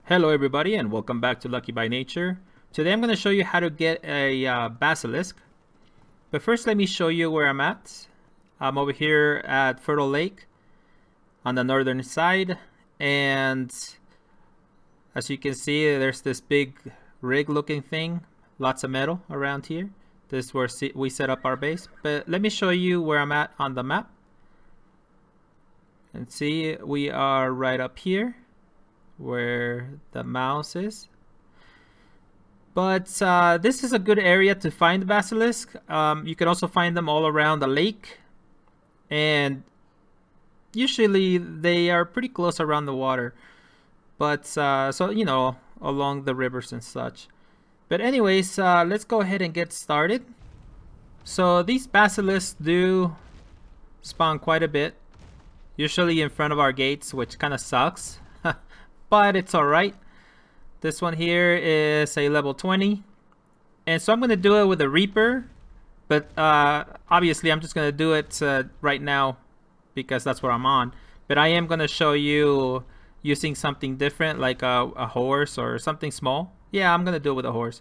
Hello everybody and welcome back to Lucky by Nature. Today I'm going to show you how to get a Basilisk. But first let me show you where I'm at. I'm over here at Fertile Lake on the northern side, and as you can see there's this big rig looking thing, lots of metal around here. This is where we set up our base. But let me show you where I'm at on the map. And see, we are right up here where the mouse is. But this is a good area to find basilisk. You can also find them all around the lake, and usually they are pretty close around the water, but so you know, along the rivers and such. But anyways, let's go ahead and get started. So these basilisks do spawn quite a bit, usually in front of our gates, which kind of sucks. But it's alright. This one here is a level 20. And so I'm going to do it with a Reaper. But obviously I'm just going to do it right now because that's what I'm on. But I am going to show you using something different, like a horse or something small. Yeah, I'm going to do it with a horse.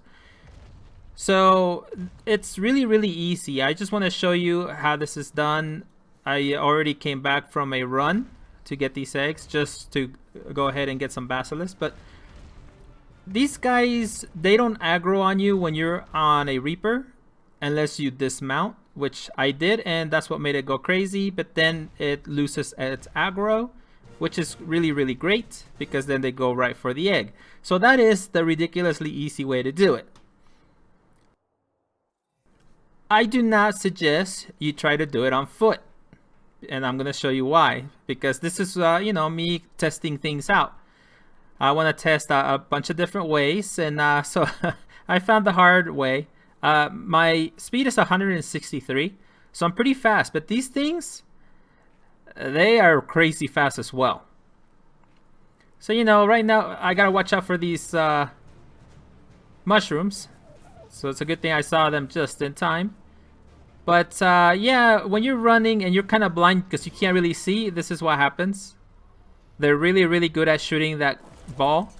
So it's really easy. I just want to show you how this is done. I already came back from a run to get these eggs just to go ahead and get some basilisk. But these guys, they don't aggro on you when you're on a Reaper unless you dismount, which I did, and that's what made it go crazy. But then it loses its aggro, which is really great because then they go right for the egg. So that is the ridiculously easy way to do it. I do not suggest you try to do it on foot, and I'm gonna show you why, because this is you know, me testing things out. I want to test a bunch of different ways, and so I found the hard way. My speed is 163, so I'm pretty fast, but these things, they are crazy fast as well. So you know, right now I gotta watch out for these mushrooms, so it's a good thing I saw them just in time. But yeah, when you're running and you're kind of blind because you can't really see, this is what happens. They're really good at shooting that ball.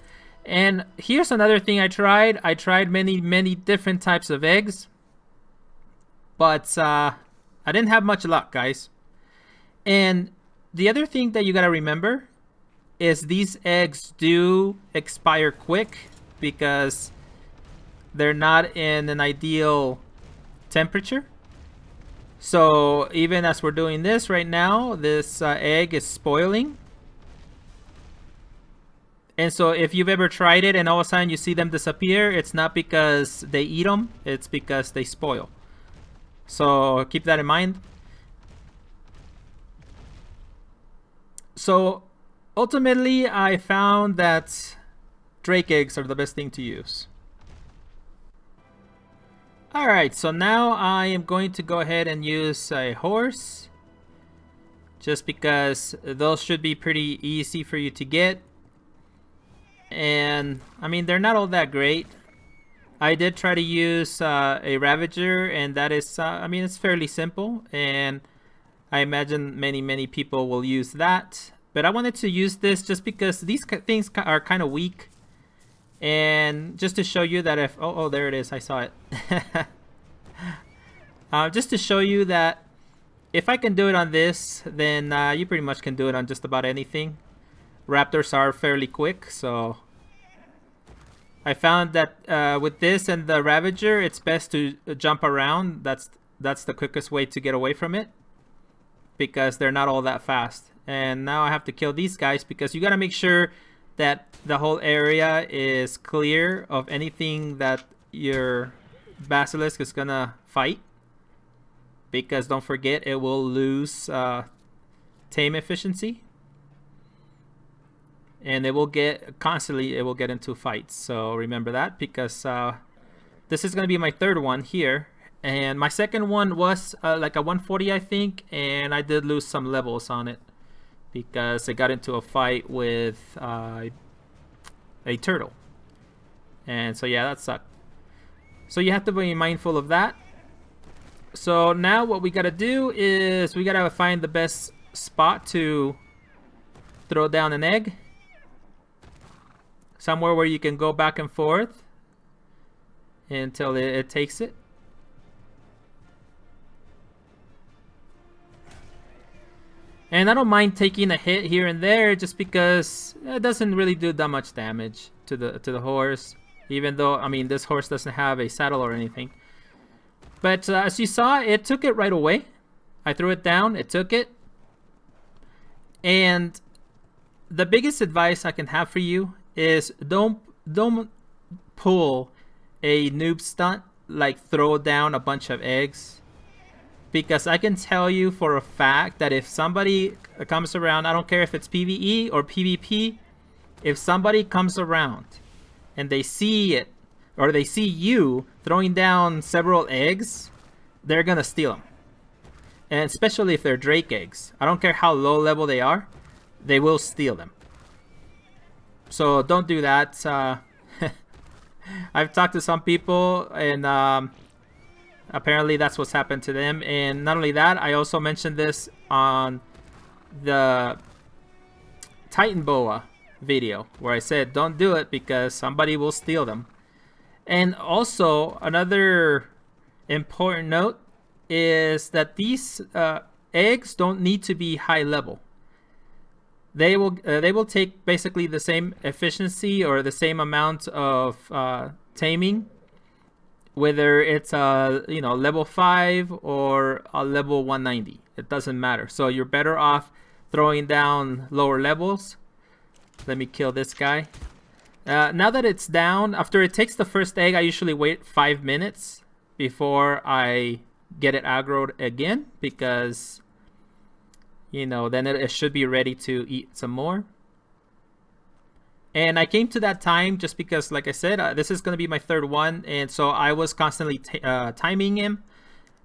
And here's another thing I tried. I tried many different types of eggs, but I didn't have much luck, guys. And the other thing that you gotta remember is these eggs do expire quick because they're not in an ideal temperature. So even as we're doing this right now, this egg is spoiling. And so if you've ever tried it and all of a sudden you see them disappear, it's not because they eat them, it's because they spoil. So keep that in mind. So ultimately, I found that drake eggs are the best thing to use. Alright, so now I am going to go ahead and use a horse, just because those should be pretty easy for you to get. And I mean, they're not all that great. I did try to use a Ravager, and that is I mean, it's fairly simple, and I imagine many people will use that. But I wanted to use this just because these things are kind of weak. And just to show you that if... Oh, there it is. I saw it. Just to show you that if I can do it on this, then you pretty much can do it on just about anything. Raptors are fairly quick, so... I found that with this and the Ravager, it's best to jump around. That's the quickest way to get away from it, because they're not all that fast. And now I have to kill these guys because you gotta make sure that the whole area is clear of anything that your basilisk is gonna fight, because don't forget, it will lose tame efficiency, and it will get into fights. So remember that, because this is gonna be my third one here, and my second one was like a 140, I think, and I did lose some levels on it because I got into a fight with a turtle. And so yeah, that sucked. So you have to be mindful of that. So now what we gotta do is we gotta find the best spot to throw down an egg. somewhere where you can go back and forth until it takes it. And I don't mind taking a hit here and there just because it doesn't really do that much damage to the horse. Even though, I mean, this horse doesn't have a saddle or anything. But as you saw, it took it right away. I threw it down, it took it. And the biggest advice I can have for you is don't pull a noob stunt like throw down a bunch of eggs. Because I can tell you for a fact that if somebody comes around, I don't care if it's PvE or PvP, if somebody comes around and they see it, or they see you throwing down several eggs, they're gonna steal them. And especially if they're Drake eggs. I don't care how low level they are, they will steal them. So don't do that. I've talked to some people and apparently that's what's happened to them. And not only that, I also mentioned this on the Titan Boa video where I said don't do it because somebody will steal them. And also another important note is that these eggs don't need to be high level. They will take basically the same efficiency or the same amount of taming, whether it's a level 5 or a level 190. It doesn't matter. So you're better off throwing down lower levels. Let me kill this guy. Now that it's down, after it takes the first egg, I usually wait 5 minutes before I get it aggroed again, because then it should be ready to eat some more. And I came to that time just because, like I said, this is going to be my third one, and so I was constantly timing him,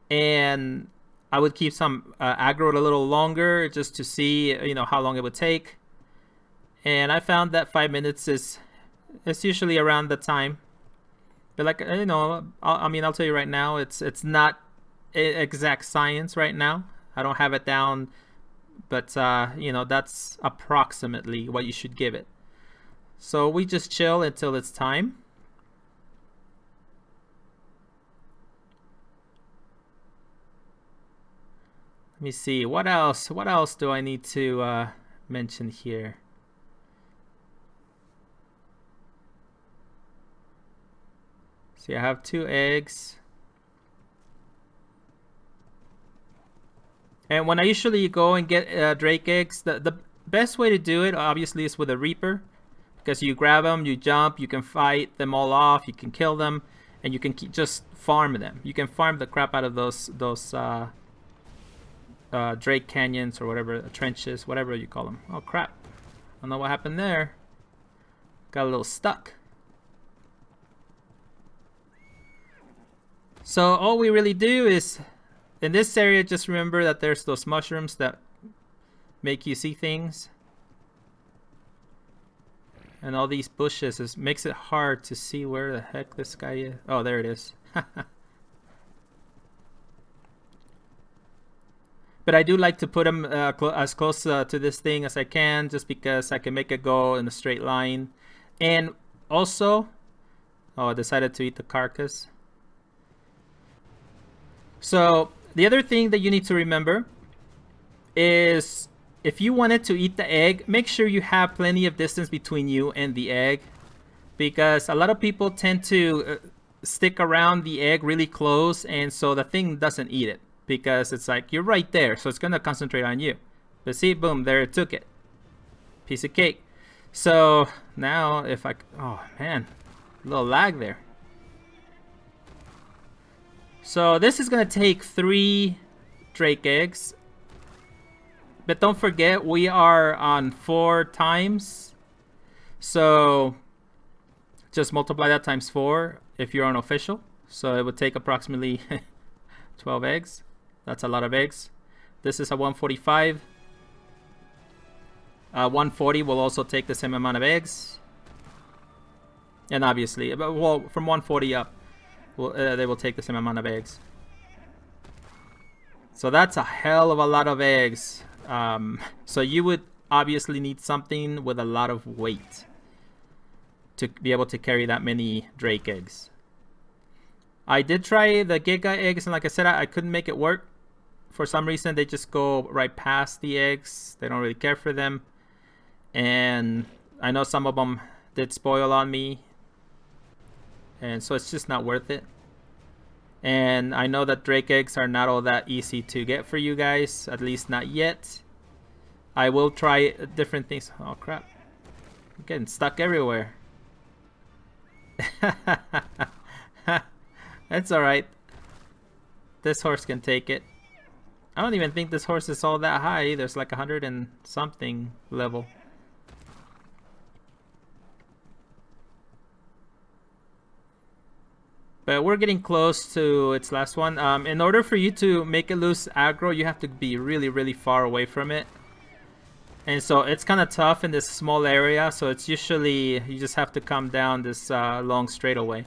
and I would keep some aggroed a little longer just to see how long it would take. And I found that 5 minutes is usually around the time. But like I'll tell you right now, it's not exact science right now. I don't have it down, but that's approximately what you should give it. So we just chill until it's time. Let me see, what else do I need to mention here? See, I have 2 eggs. And when I usually go and get Drake eggs, the best way to do it obviously is with a Reaper, because you grab them, you jump, you can fight them all off, you can kill them, and you can just farm them. You can farm the crap out of those Drake canyons or whatever, trenches, whatever you call them. Oh crap, I don't know what happened there. Got a little stuck. So all we really do is, in this area, just remember that there's those mushrooms that make you see things. And all these bushes makes it hard to see where the heck this guy is. Oh, there it is. But I do like to put him as close to this thing as I can, just because I can make it go in a straight line. And also, oh, I decided to eat the carcass. So the other thing that you need to remember is, if you wanted to eat the egg, make sure you have plenty of distance between you and the egg, because a lot of people tend to stick around the egg really close, and so the thing doesn't eat it because it's like you're right there, so it's gonna concentrate on you. But see, boom, there it took it. Piece of cake. So now if I, oh man, a little lag there. So this is gonna take 3 Drake eggs. But don't forget, we are on 4 times. So just multiply that times 4 if you're on official. So it would take approximately 12 eggs. That's a lot of eggs. This is a 145. 140 will also take the same amount of eggs. And obviously, well, from 140 up, they will take the same amount of eggs. So that's a hell of a lot of eggs. So you would obviously need something with a lot of weight. to be able to carry that many drake eggs. I did try the giga eggs, and like I said, I couldn't make it work. For some reason, they just go right past the eggs. They don't really care for them. And I know some of them did spoil on me. And so it's just not worth it. And I know that drake eggs are not all that easy to get for you guys. At least not yet. I will try different things. Oh crap. I'm getting stuck everywhere. It's alright. This horse can take it. I don't even think this horse is all that high. There's like 100 and something level. But we're getting close to its last one. In order for you to make it lose aggro, you have to be really, really far away from it. And so it's kind of tough in this small area. So it's usually, you just have to come down this long straightaway.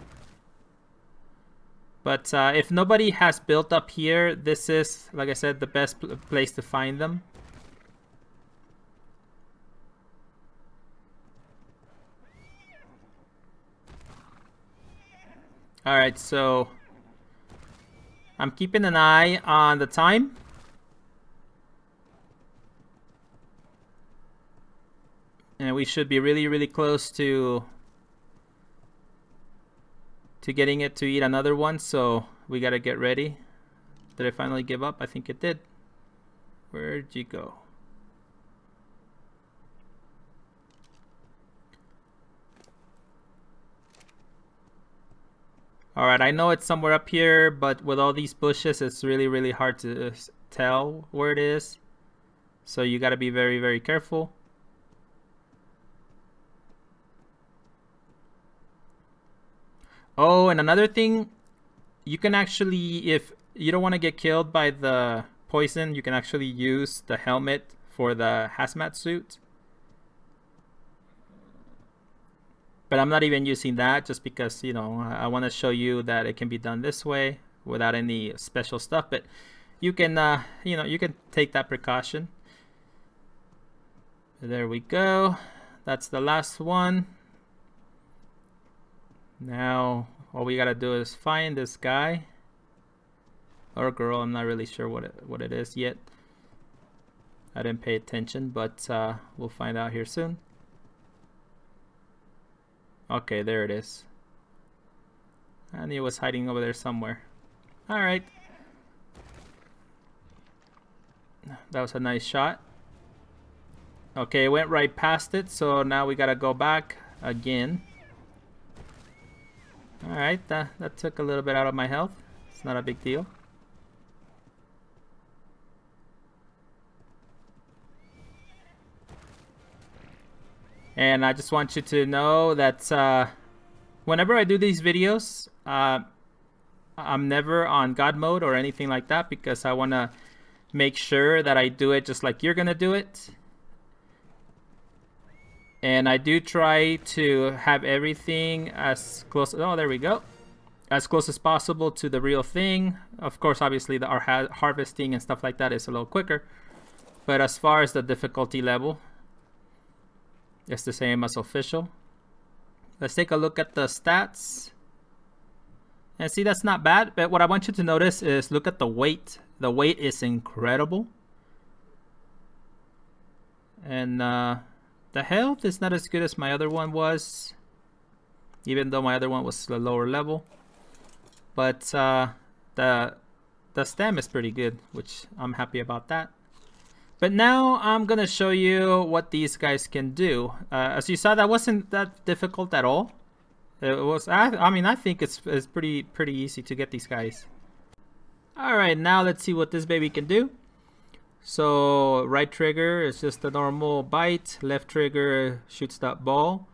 But if nobody has built up here, this is, like I said, the best place to find them. Alright, so I'm keeping an eye on the time. And we should be really, really close to getting it to eat another one, so we gotta get ready. Did I finally give up? I think it did. Where'd you go? Alright, I know it's somewhere up here, but with all these bushes, it's really, really hard to tell where it is. So you gotta be very, very careful. Oh, and another thing, you can actually, if you don't want to get killed by the poison, you can actually use the helmet for the hazmat suit. But I'm not even using that just because, you know, I want to show you that it can be done this way without any special stuff. But you can, you know, you can take that precaution. There we go. That's the last one. Now, all we gotta do is find this guy or girl. I'm not really sure what it is yet. I didn't pay attention, but we'll find out here soon. Okay, there it is. I knew it was hiding over there somewhere. All right, that was a nice shot. Okay, it went right past it, so now we gotta go back again. Alright, that took a little bit out of my health. It's not a big deal. And I just want you to know that whenever I do these videos, I'm never on God mode or anything like that, because I want to make sure that I do it just like you're going to do it. And I do try to have everything as close, oh there we go, as close as possible to the real thing. Of course, obviously our harvesting and stuff like that is a little quicker. But as far as the difficulty level, it's the same as official. Let's take a look at the stats. And see, that's not bad. But what I want you to notice is look at the weight. The weight is incredible. And the health is not as good as my other one was, even though my other one was a lower level. But the stem is pretty good, which I'm happy about that. But now I'm gonna show you what these guys can do. As you saw, that wasn't that difficult at all. It was. I mean, I think it's pretty easy to get these guys. All right, now let's see what this baby can do. So right trigger is just a normal bite. Left trigger shoots that ball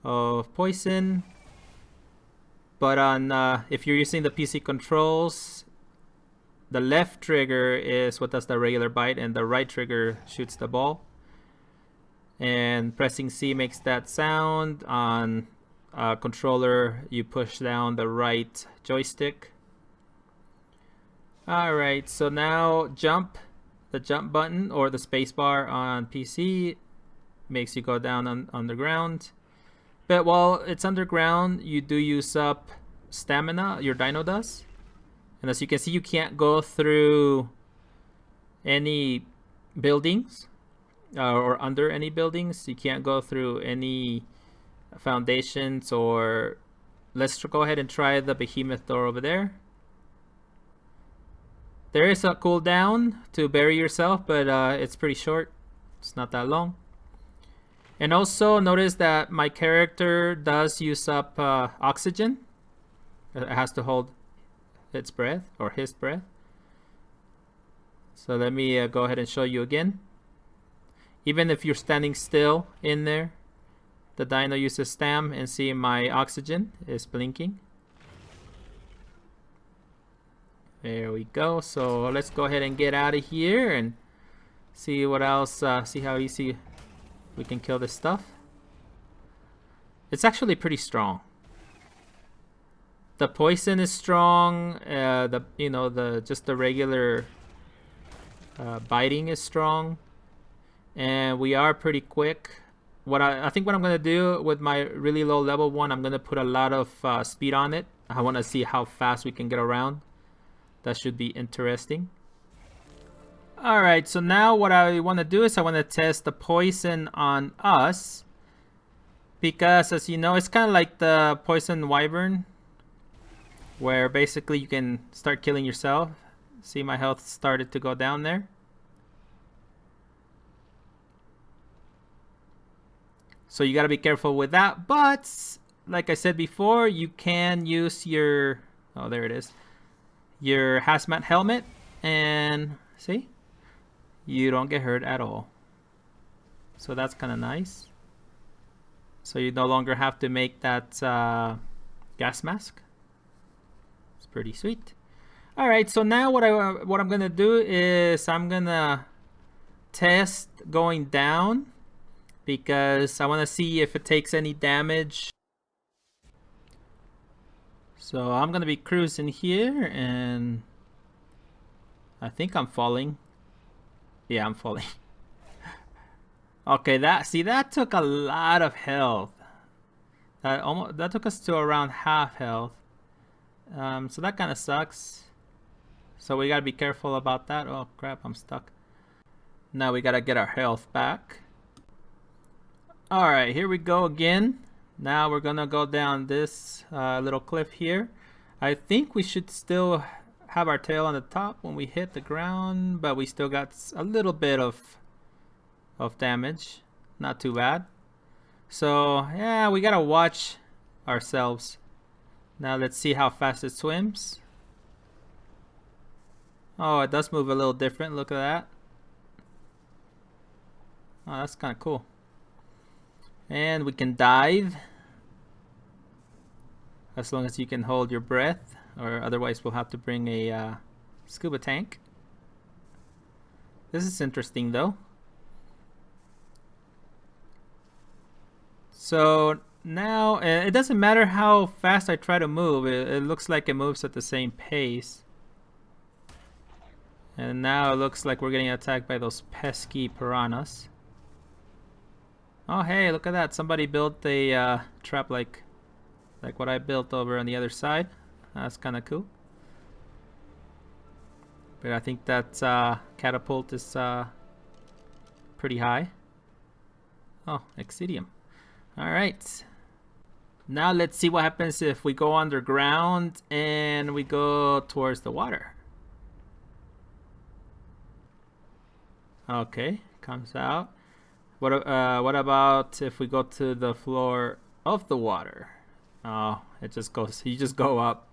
of poison. But on if you're using the PC controls, the left trigger is what does the regular bite, and the right trigger shoots the ball. And pressing C makes that sound. On controller, you push down the right joystick. Alright, so now jump. The jump button or the space bar on PC makes you go down on the ground. But while it's underground, you do use up stamina, your dino does. And as you can see, you can't go through any buildings or under any buildings. You can't go through any foundations, or let's go ahead and try the behemoth door over there. There is a cooldown to bury yourself, but it's pretty short. It's not that long. And also notice that my character does use up oxygen. It has to hold its breath, or his breath. So let me go ahead and show you again. Even if you're standing still in there, the dino uses stam, and see my oxygen is blinking. There we go. So let's go ahead and get out of here and see what else, see how easy we can kill this stuff. It's actually pretty strong. The poison is strong. Just the regular biting is strong, and we are pretty quick. I think what I'm gonna do with my really low level one, I'm gonna put a lot of speed on it. I want to see how fast we can get around. That should be interesting. Alright, so now what I want to do is I want to test the poison on us, because as you know, it's kind of like the poison wyvern, where basically you can start killing yourself. See, my health started to go down there. So you got to be careful with that, but like I said before, you can use your, oh there it is, your hazmat helmet, and see, you don't get hurt at all. So that's kind of nice. So you no longer have to make that gas mask. It's pretty sweet. All right, so now what I'm gonna do is I'm gonna test going down, because I want to see if it takes any damage. So I'm gonna be cruising here, and I think I'm falling. Yeah, I'm falling. Okay, that took a lot of health. That took us to around half health. So that kind of sucks. So we gotta be careful about that. Oh crap, I'm stuck. Now we gotta get our health back. All right, here we go again. Now we're gonna go down this little cliff here. I think we should still have our tail on the top when we hit the ground, but we still got a little bit of damage. Not too bad. So yeah, we gotta watch ourselves. Now let's see how fast it swims. Oh, it does move a little different. Look at that. Oh, that's kind of cool. And we can dive, as long as you can hold your breath, or otherwise we'll have to bring a scuba tank. This is interesting though. So now it doesn't matter how fast I try to move, it looks like it moves at the same pace. And now it looks like we're getting attacked by those pesky piranhas. Oh hey, look at that, somebody built a trap like what I built over on the other side. That's kind of cool. But I think that catapult is pretty high. Oh, Excidium. Alright. Now let's see what happens if we go underground and we go towards the water. Okay, comes out. What about if we go to the floor of the water? Oh, it just goes, you just go up.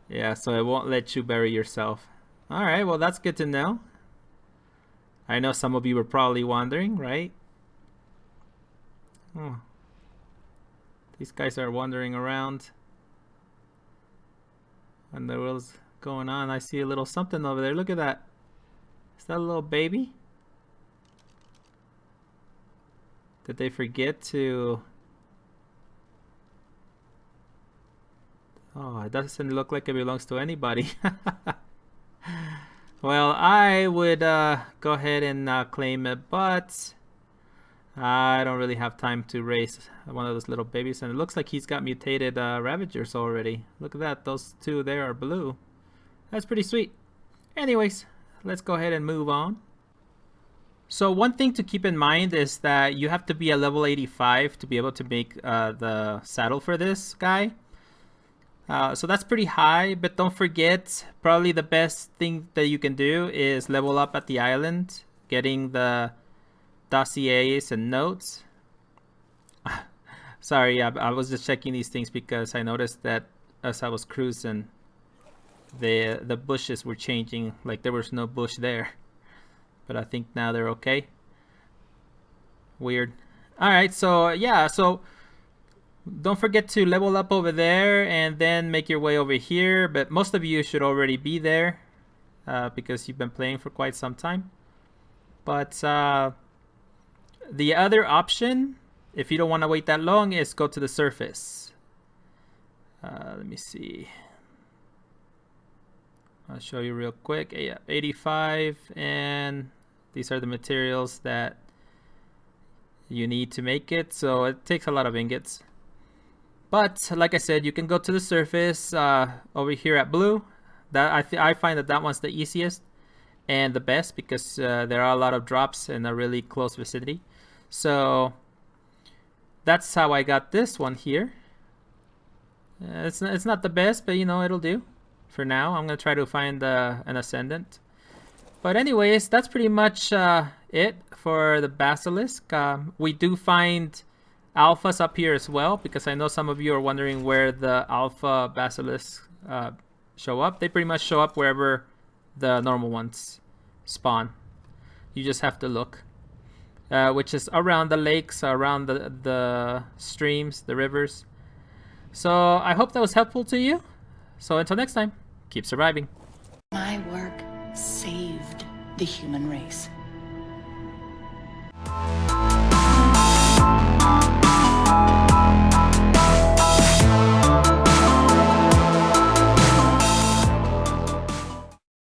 Yeah, so it won't let you bury yourself. Alright, well that's good to know. I know some of you were probably wondering, right? Oh. These guys are wandering around. And the world's going on. I see a little something over there. Look at that. Is that a little baby? Did they forget to... Oh, it doesn't look like it belongs to anybody. Well, I would go ahead and claim it, but I don't really have time to raise one of those little babies, and it looks like he's got mutated Ravagers already. Look at that, those two there are blue. That's pretty sweet. Anyways, let's go ahead and move on. So one thing to keep in mind is that you have to be a level 85 to be able to make the saddle for this guy. So that's pretty high, but don't forget, probably the best thing that you can do is level up at the island, getting the dossiers and notes. Sorry, I was just checking these things because I noticed that as I was cruising, the bushes were changing, like there was no bush there. But I think now they're okay. Weird. Alright, so yeah, so don't forget to level up over there and then make your way over here. But most of you should already be there because you've been playing for quite some time. But the other option, if you don't want to wait that long, is go to the surface. Let me see. I'll show you real quick. Yeah, 85, and these are the materials that you need to make it. So it takes a lot of ingots. But like I said, you can go to the surface over here at blue. That I find that one's the easiest and the best because there are a lot of drops in a really close vicinity. So that's how I got this one here. It's not the best, but you know, it'll do for now. I'm gonna try to find an ascendant. But anyways, that's pretty much it for the Basilisk. We do find alphas up here as well, because I know some of you are wondering where the alpha Basilisk show up. They pretty much show up wherever the normal ones spawn. You just have to look, which is around the lakes, around the streams, the rivers. So I hope that was helpful to you. So until next time, keep surviving. My work saved the human race.